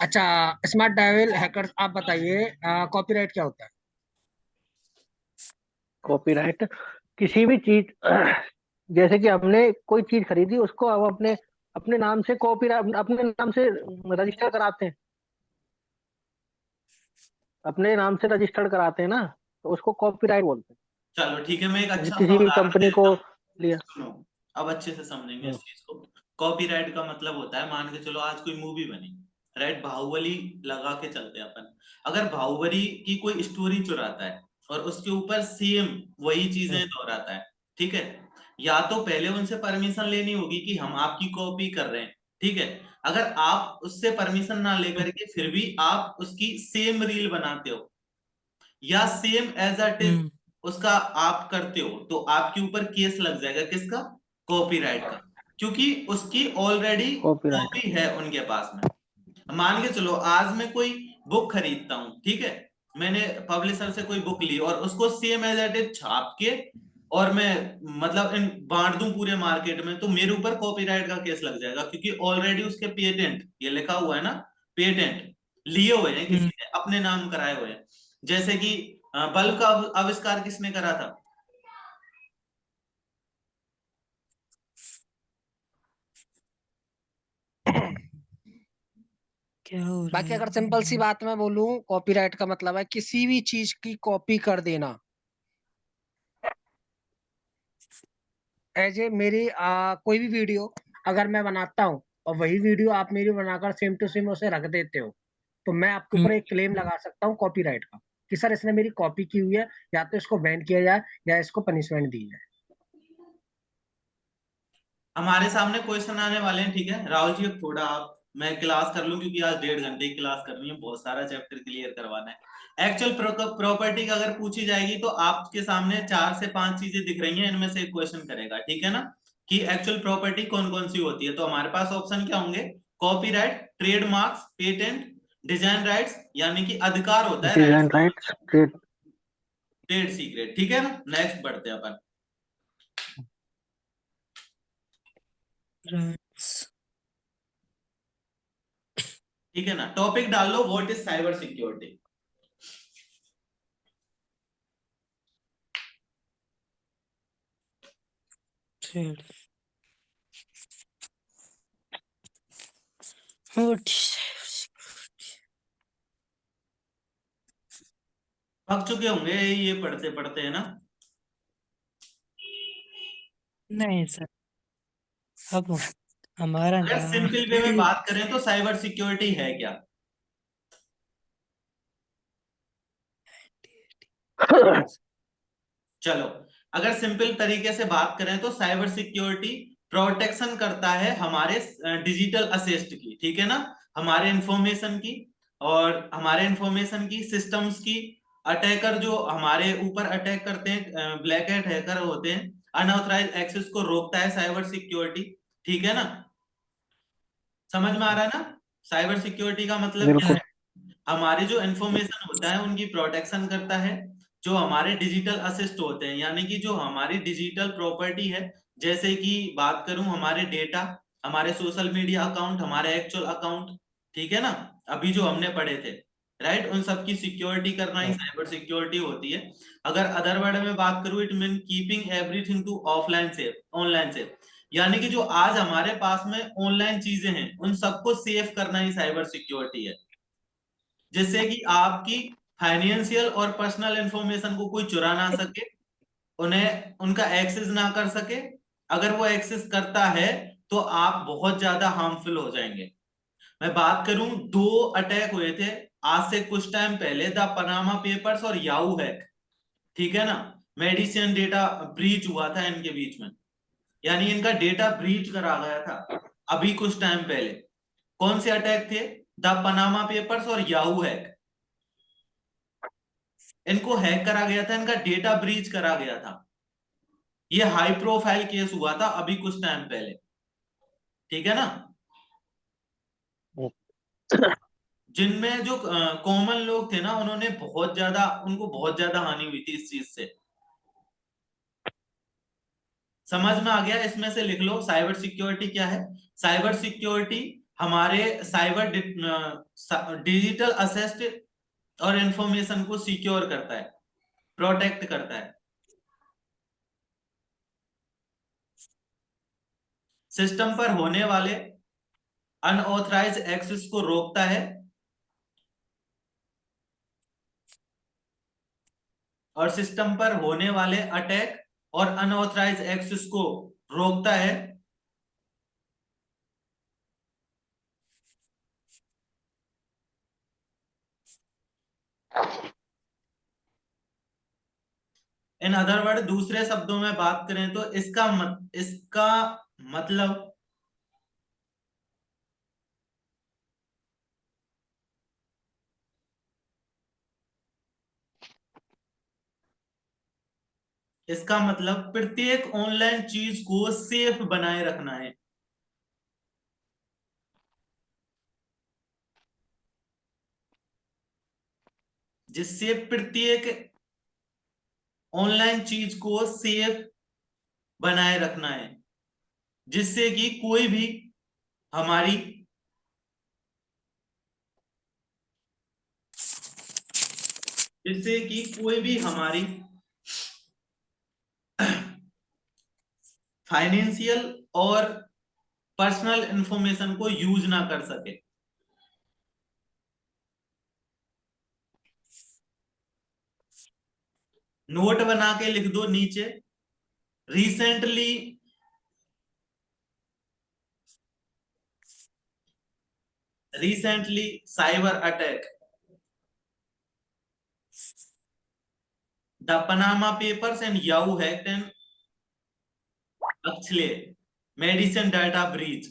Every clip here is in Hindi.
अच्छा, स्मार्ट डेविल हैकर्स, आप बताइए कॉपीराइट क्या होता है? कॉपीराइट किसी भी चीज जैसे कि हमने कोई चीज खरीदी, उसको हम अपने अपने नाम से कॉपीराइट अपने नाम से रजिस्टर कराते हैं। अपने नाम से रजिस्टर्ड कराते हैं ना, तो उसको कॉपीराइट बोलते चलो ठीक है, मैं एक हैं। जैसे अच्छा सा किसी भी उदाहरण कंपनी देता को हूँ, लिया। सुनो। अब अच्छे से समझेंगे हम्म, इस चीज को। कॉपीराइट का मतलब होता है, मान के चलो आज कोई मूवी बनी, राइट, बाहुबली लगा के चलते हैं अपन। अगर बाहुबली की कोई स्टोरी चुराता है और उसके ऊपर सेम वही चीजें हम्म, दोहराता है, ठीक है, या तो पहले उनसे परमिशन लेनी होगी कि हम आपकी कॉपी कर रहे हैं, ठीक है। अगर आप उससे परमिशन ना लेकर के फिर भी आप उसकी सेम रील बनाते हो या सेम एज इट इज हम्म। उसका आप करते हो, तो आपके ऊपर केस लग जाएगा, किसका? कॉपीराइट का, क्योंकि उसकी ऑलरेडी कॉपीराइट। कॉपी है उनके पास में। मान के चलो आज मैं कोई बुक खरीदता हूं, ठीक है, मैंने पब्लिशर से कोई बुक ली और उसको सेम एज इट इज छाप के और मैं मतलब इन बांट दूं पूरे मार्केट में, तो मेरे ऊपर कॉपीराइट का केस लग जाएगा, क्योंकि ऑलरेडी उसके पेटेंट ये लिखा हुआ है ना, पेटेंट लिए हुए हैं, किसी हम्म। ने अपने नाम कराए हुए हैं। जैसे कि बल्ब का आविष्कार किसने करा था? क्या हो रहा बाकी है? अगर सिंपल सी बात मैं बोलूं, कॉपीराइट का मतलब है किसी भी चीज की कॉपी कर देना। एज ए मेरी कोई भी वीडियो अगर मैं बनाता हूँ और वही वीडियो आप मेरी बनाकर सेम टू सेम उसे रख देते हो, तो मैं आपके हम्म। ऊपर एक क्लेम लगा सकता हूँ कॉपीराइट का, कि सर इसने मेरी कॉपी की हुई है, या तो इसको बैन किया जाए या इसको पनिशमेंट दी जाए। हमारे सामने क्वेश्चन आने वाले हैं, ठीक है राहुल जी, अब थोड़ा आप मैं क्लास कर लूं, क्योंकि आज 1.5 घंटे की क्लास करनी है, बहुत सारा चैप्टर क्लियर करवाना है। एक्चुअल प्रॉपर्टी का अगर पूछी जाएगी तो आपके सामने 4 से 5 चीजें दिख रही हैं, इनमें से एक क्वेश्चन करेगा, ठीक है ना, कि एक्चुअल प्रॉपर्टी कौन कौन सी होती है। तो हमारे पास ऑप्शन क्या होंगे? Copyright, trademarks, patent, design rights, यानी कि अधिकार होता है राइट्स डिजाइन का, राइट्स, ट्रेड। ट्रेड सीक्रेट, ठीक है ना। नेक्स्ट बढ़ते हैं अपन, राइट्स। ठीक है ना। टॉपिक डाल लो, what is cyber security. Trade. What? थक चुके होंगे ये पढ़ते पढ़ते, है ना। नहीं सर, अब हमारा अगर ना। सिंपल वे में बात करें तो साइबर सिक्योरिटी है क्या? चलो, अगर सिंपल तरीके से बात करें तो साइबर सिक्योरिटी प्रोटेक्शन करता है हमारे डिजिटल असेस्ट की, ठीक है ना, हमारे इंफॉर्मेशन की, और हमारे इंफॉर्मेशन की, सिस्टम्स की। अटैकर जो हमारे ऊपर अटैक करते हैं, ब्लैक हैट हैकर होते हैं, अनऑथराइज एक्सेस को रोकता है साइबर सिक्योरिटी, ठीक है ना। समझ में आ रहा है ना? साइबर सिक्योरिटी का मतलब क्या बिल्कुल। है? हमारे जो इंफॉर्मेशन होता है उनकी प्रोटेक्शन करता है। जो हमारे डिजिटल असिस्ट होते हैं, यानी कि जो हमारी डिजिटल प्रॉपर्टी है, जैसे कि बात करूं हमारे डेटा, हमारे सोशल मीडिया अकाउंट, हमारे एक्चुअल अकाउंट, ठीक है ना, अभी जो हमने पढ़े थे, राइट, उन सब की सिक्योरिटी करना ही साइबर सिक्योरिटी होती है। अगर अदर वर्ड में बात करूं, it mean keeping everything to offline safe, online safe, यानी कि जो आज हमारे पास में ऑनलाइन चीजें हैं उन सबको सेफ करना ही साइबर सिक्योरिटी है, जिससे कि आपकी फाइनेंशियल और पर्सनल इंफॉर्मेशन को कोई चुरा ना सके, उन्हें उनका एक्सेस ना कर सके। अगर वो एक्सेस करता है तो आप बहुत ज्यादा हार्मफुल हो जाएंगे। मैं बात करूं, 2 अटैक हुए थे आज से कुछ टाइम पहले, द पनामा पेपर्स और याहू हैक, ठीक है ना। मेडिसिन डेटा ब्रीच हुआ था इनके बीच में, यानी इनका डेटा ब्रीच करा गया था अभी कुछ टाइम पहले। कौन से अटैक थे? द पनामा पेपर्स और याहू हैक। इनको हैक करा गया था, इनका डेटा ब्रीच करा गया था। ये हाई प्रोफाइल केस हुआ था अभी कुछ टाइम पहले, ठीक है ना। जिनमें जो कॉमन लोग थे ना, उन्होंने बहुत ज्यादा, उनको बहुत ज्यादा हानि हुई थी इस चीज से। समझ में आ गया? इसमें से लिख लो साइबर सिक्योरिटी क्या है। साइबर सिक्योरिटी हमारे साइबर डिजिटल असेस्ट और इंफॉर्मेशन को सिक्योर करता है, प्रोटेक्ट करता है। सिस्टम पर होने वाले अनऑथराइज एक्सेस को रोकता है और सिस्टम पर होने वाले अटैक और अनऑथराइज एक्सेस को रोकता है। इन अदर वर्ड, दूसरे शब्दों में बात करें तो इसका मतलब प्रत्येक ऑनलाइन चीज को सेफ बनाए रखना है। जिससे प्रत्येक ऑनलाइन चीज को सेफ बनाए रखना है, जिससे कि कोई भी हमारी फाइनेंशियल और पर्सनल इंफॉर्मेशन को यूज ना कर सके। नोट बना के लिख दो नीचे, recently cyber attack, the Panama papers and Yahoo hacked and Huxley medicine data breach.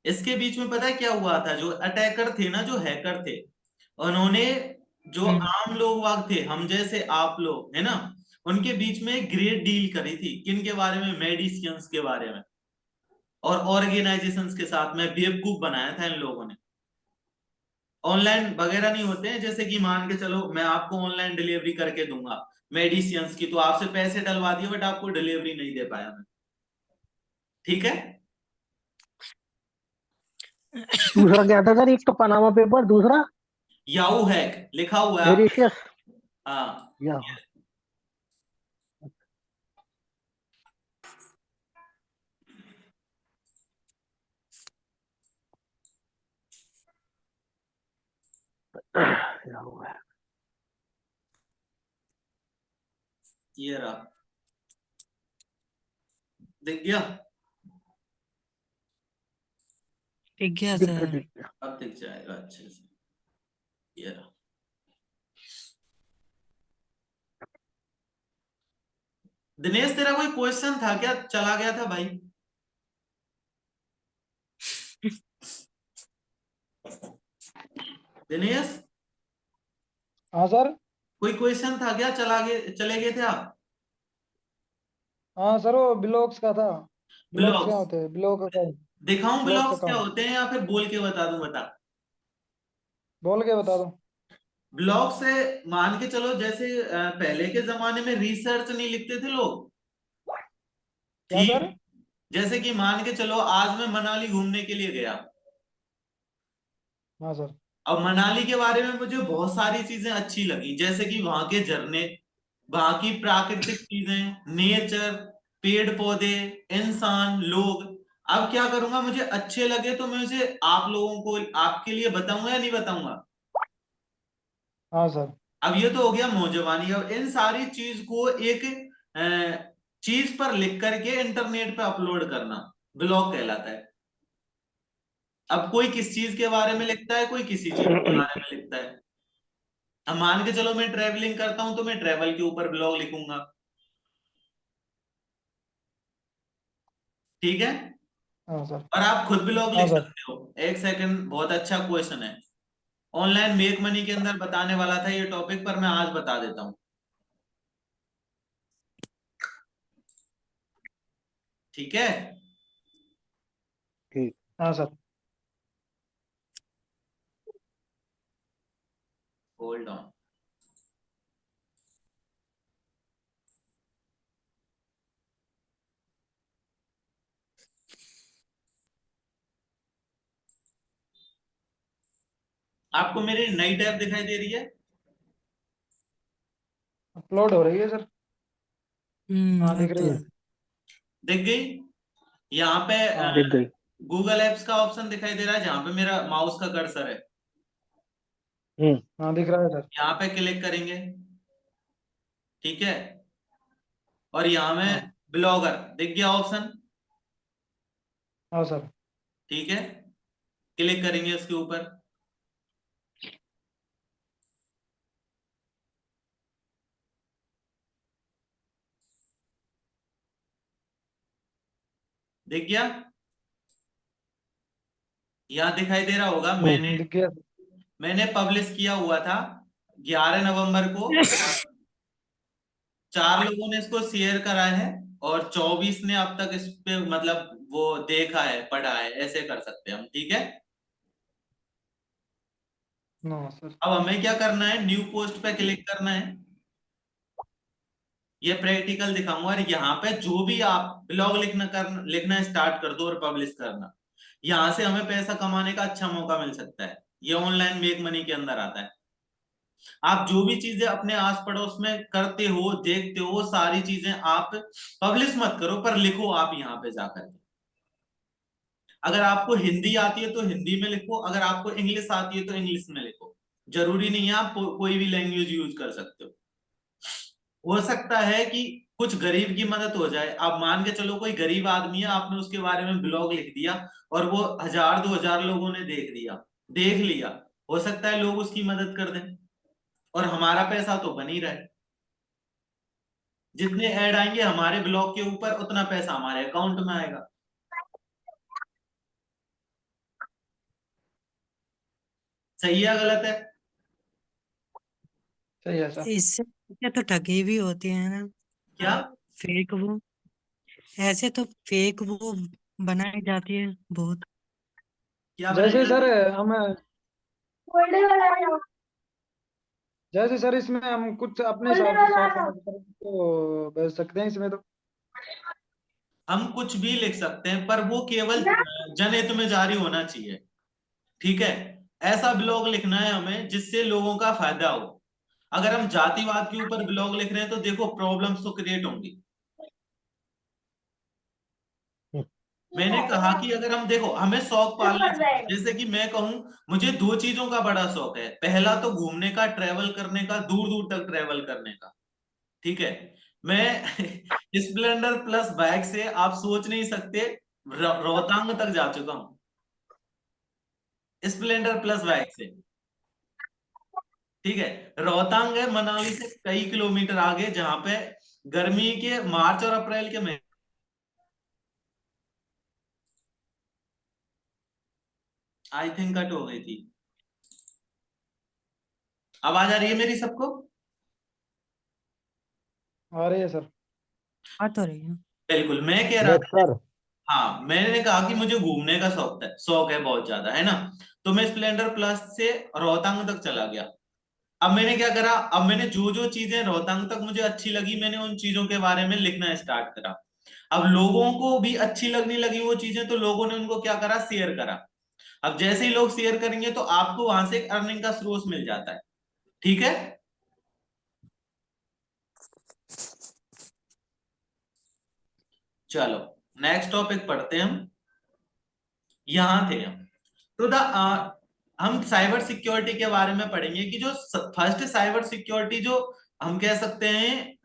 इसके बीच में पता है क्या हुआ था? जो अटैकर थे ना, जो हैकर थे, उन्होंने जो आम लोग वाग थे, हम जैसे आप लोग है ना, उनके बीच में ग्रेट डील करी थी। किन के बारे में? मेडिसियंस के बारे में, और ऑर्गेनाइजेशंस के साथ में बेवकूफ बनाया था इन लोगों ने। ऑनलाइन वगैरह नहीं होते हैं, जैसे कि मान के चलो मैं आपको ऑनलाइन डिलीवरी करके दूंगा मेडिसियंस की, तो आपसे पैसे डलवा दिए बट आपको डिलीवरी नहीं दे पाया मैं, ठीक है? दूसरा क्या था सर? एक तो पनामा पेपर, दूसरा याहू हैक लिखा हुआ है मेरिशियस। हाँ। या याहू है। ये रहा, दिख गया? ठीक गया दिख गया, सर। दिख गया। अब दिख जाएगा अच्छे से। ये रहा। दिनेश, तेरा कोई क्वेश्चन था क्या? चला गया था भाई। दिनेश, हाँ सर। कोई क्वेश्चन था क्या? चले गए थे आप? हाँ सर, वो ब्लॉग्स का था। ब्लॉग्स क्या ब्लॉग्स होते हैं? Blog account. दिखाऊं? ब्लॉग्स ब्लॉग्स क्या अकाउंट होते हैं या फिर बोल के बता दूं? बता। बोल के बता दो। ब्लॉग से मान के चलो, जैसे पहले के जमाने में रिसर्च नहीं लिखते थे लोग, क्या ठीक? सर? जैसे कि मान के चलो आज मैं मनाली घूमने के लिए गया। हाँ सर। अब मनाली के बारे में मुझे बहुत सारी चीजें अच्छी लगी, जैसे कि वहां के झरने, वहां की प्राकृतिक चीजें, नेचर, पेड़ पौधे, इंसान, लोग। अब क्या करूंगा, मुझे अच्छे लगे तो मैं उसे आप लोगों को, आपके लिए बताऊंगा या नहीं बताऊंगा? हाँ सर। अब ये तो हो गया मौजवानी। अब इन सारी चीज को एक चीज पर लिख करके इंटरनेट पे अपलोड करना ब्लॉग कहलाता है। अब कोई किस चीज के बारे में लिखता है, कोई किसी चीज के बारे में लिखता है। अब मान के चलो मैं ट्रेवलिंग करता हूं तो मैं ट्रेवल के ऊपर ब्लॉग लिखूंगा, ठीक है? हाँ सर। और आप खुद ब्लॉग हाँ लिख सर। सकते हो। एक सेकंड, बहुत अच्छा क्वेश्चन है। ऑनलाइन मेक मनी के अंदर बताने वाला था ये टॉपिक, पर मैं आज बता देता हूं, ठीक है? ठीक। हाँ सर। Hold on. आपको मेरी नई टैब दिखाई दे रही है? अपलोड हो रही है सर। हाँ दिख अब रही तो है। दिख गई? यहाँ पे हाँ दिख गई। गूगल एप्स का ऑप्शन दिखाई दे रहा है जहां पे मेरा माउस का कर्सर है। हम्म। हाँ दिख रहा है सर। यहाँ पे क्लिक करेंगे, ठीक है, और यहाँ में हाँ ब्लॉगर दिख गया ऑप्शन, हाँ सर। ठीक है, क्लिक करेंगे उसके ऊपर। दिख गया? यहाँ दिखाई दे रहा होगा, मैंने दिख गया सर। मैंने पब्लिश किया हुआ था 11 नवंबर को, और 4 लोगों ने इसको शेयर करा है, और 24 ने अब तक इस पे मतलब वो देखा है, पढ़ा है, ऐसे कर सकते हैं हम, ठीक है। No sir. अब हमें क्या करना है, न्यू पोस्ट पे क्लिक करना है। ये प्रैक्टिकल दिखाऊंगा, और यहाँ पे जो भी आप ब्लॉग लिखना स्टार्ट कर दो और पब्लिश करना, यहाँ से हमें पैसा कमाने का अच्छा मौका मिल सकता है। ये ऑनलाइन मेक मनी के अंदर आता है। आप जो भी चीजें अपने आस पड़ोस में करते हो, देखते हो, सारी चीजें आप पब्लिश मत करो, पर लिखो आप यहाँ पे जाकर के। अगर आपको हिंदी आती है तो हिंदी में लिखो, अगर आपको इंग्लिश आती है तो इंग्लिश में लिखो। जरूरी नहीं है आप कोई भी लैंग्वेज यूज कर सकते हो सकता है कि कुछ गरीब की मदद हो जाए। आप मान के चलो कोई गरीब आदमी है, आपने उसके बारे में ब्लॉग लिख दिया, और वो 1000-2000 लोगों ने देख लिया, हो सकता है लोग उसकी मदद कर दें, और हमारा पैसा तो बन ही रहा है। जितने ऐड आएंगे हमारे ब्लॉग के ऊपर, उतना पैसा हमारे अकाउंट में आएगा। सही है गलत है? सही है सर। इससे इससे तो ठगी भी होती है ना, क्या? फेक वो, ऐसे तो फेक वो बनाई जाती है बहुत। क्या बनाई जैसे सर जाती है? हम जैसे सर इसमें हम कुछ अपने हिसाब से सोच समझ कर तो भेज सकते हैं इसमें तो। हम कुछ भी लिख सकते हैं, पर वो केवल जनहित में जारी होना चाहिए, ठीक है। ऐसा ब्लॉग लिखना है हमें जिससे लोगों का फायदा हो। अगर हम जातिवाद के ऊपर ब्लॉग लिख रहे हैं तो देखो प्रॉब्लम्स तो क्रिएट होंगी। मैंने कहा कि अगर हम देखो हमें शौक पालने चाहिए, जैसे कि मैं कहूं मुझे 2 चीजों का बड़ा शौक है। पहला तो घूमने का, ट्रेवल करने का, दूर दूर तक ट्रेवल करने का, ठीक है। मैं स्प्लेंडर प्लस बाइक से आप सोच नहीं सकते रोहतांग तक जा चुका हूं, स्प्लेंडर प्लस बाइक से, ठीक है। रोहतांग है मनाली से कई किलोमीटर आगे, जहां पे गर्मी के मार्च और अप्रैल के महीने। आई थिंक कट हो गई थी। आवाज आ रही है मेरी सबको? आ रही है सर। आ तो रही है। बिल्कुल, मैं कह रहा यस था, सर। हाँ मैंने कहा कि मुझे घूमने का शौक है बहुत ज्यादा, है ना। तो मैं स्प्लेंडर प्लस से रोहतांग तक चला गया। अब मैंने क्या करा, अब मैंने जो जो चीजें रोहतांग तक मुझे अच्छी लगी, मैंने उन चीजों के बारे में लिखना स्टार्ट करा। अब लोगों को भी अच्छी लगने लगी वो चीजें, तो लोगों ने उनको क्या करा, शेयर करा। अब जैसे ही लोग शेयर करेंगे तो आपको वहां से एक अर्निंग का सोर्स मिल जाता है, ठीक है। चलो नेक्स्ट टॉपिक पढ़ते हैं हम। यहां थे हम। तो हम साइबर सिक्योरिटी के बारे में पढ़ेंगे कि जो फर्स्ट साइबर सिक्योरिटी जो हम कह सकते हैं,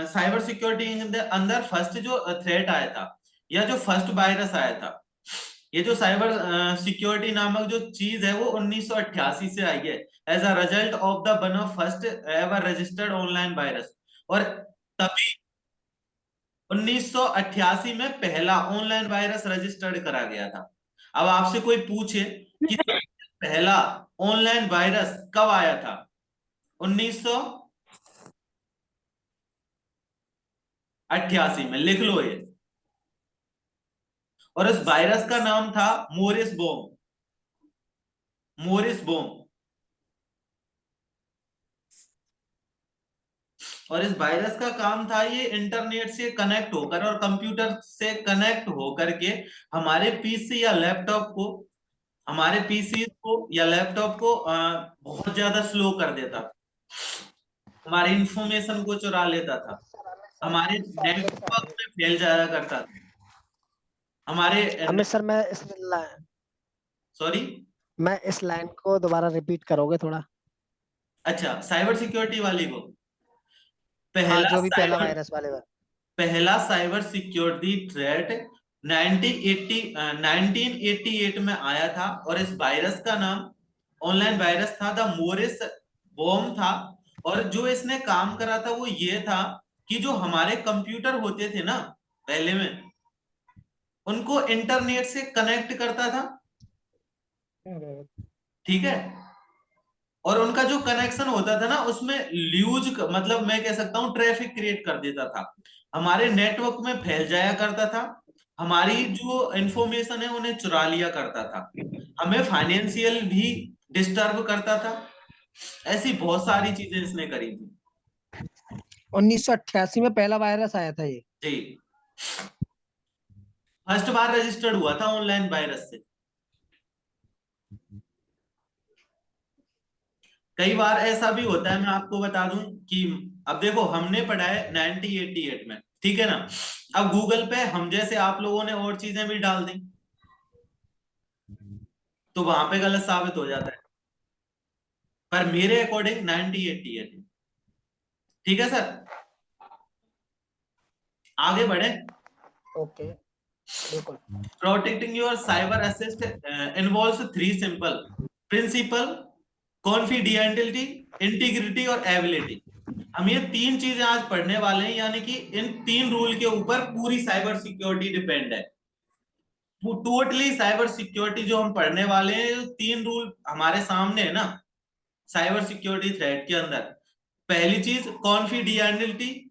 साइबर सिक्योरिटी के अंदर फर्स्ट जो थ्रेट आया था, या जो फर्स्ट वायरस आया था, ये जो साइबर सिक्योरिटी नामक जो चीज है वो 1988 से आई है, as a result of the one of first ever registered online virus. और तभी 1988 में पहला ऑनलाइन वायरस रजिस्टर्ड करा गया था। अब आपसे कोई पूछे कि पहला ऑनलाइन वायरस कब आया था, 1988 में, लिख लो ये। और उस वायरस का नाम था मोरिस बोम। मोरिस बोम, और इस वायरस का काम था ये इंटरनेट से कनेक्ट होकर और कंप्यूटर से कनेक्ट होकर के हमारे पीसी या लैपटॉप को या लैपटॉप को बहुत ज्यादा स्लो कर देता था, हमारे इंफॉर्मेशन को चुरा लेता था, हमारे नेटवर्क में फैल जाया करता था, हमारे अमित सर सॉरी मैं इस लाइन को दोबारा रिपीट करोगे थोड़ा? अच्छा, साइबर सिक्योरिटी वाली को हाँ, जो भी पहला वायरस वाले पहला साइबर सिक्योरिटी थ्रेट 1988 में आया था और इस वायरस का नाम ऑनलाइन वायरस था, द मोरिस वॉर्म था। और जो इसने काम करा था वो ये था कि जो हमारे कंप्यूटर होते थे ना पहले में, उनको इंटरनेट से कनेक्ट करता था, ठीक है, और उनका जो कनेक्शन होता था ना उसमें ल्यूज मतलब मैं कह सकता हूं ट्रैफिक क्रिएट कर देता था, हमारे नेटवर्क में फैल जाया करता था, हमारी जो इंफॉर्मेशन है उन्हें चुरा लिया करता था, हमें फाइनेंशियल भी डिस्टर्ब करता था। ऐसी बहुत सारी चीजें इसने करी थी। 1988 में पहला वायरस आया था ये जी, फर्स्ट बार रजिस्टर्ड हुआ था ऑनलाइन वायरस से। कई बार ऐसा भी होता है, मैं आपको बता दूं कि अब देखो हमने पढ़ा है 1988 में, ठीक है ना, अब गूगल पे हम जैसे आप लोगों ने और चीजें भी डाल दी तो वहां पे गलत साबित हो जाता है, पर मेरे अकॉर्डिंग 1988, ठीक है सर, आगे बढ़े। ओके, बिल्कुल। Protecting your cyber assist involves 3 simple principle, confidentiality, integrity और एबिलिटी। हम ये 3 चीजें आज पढ़ने वाले हैं, यानी कि इन 3 रूल के ऊपर पूरी साइबर सिक्योरिटी डिपेंड है। टोटली साइबर सिक्योरिटी जो हम पढ़ने वाले हैं, 3 रूल हमारे सामने है ना साइबर सिक्योरिटी थ्रेट के अंदर। पहली चीज कॉन्फिडेंटियलिटी,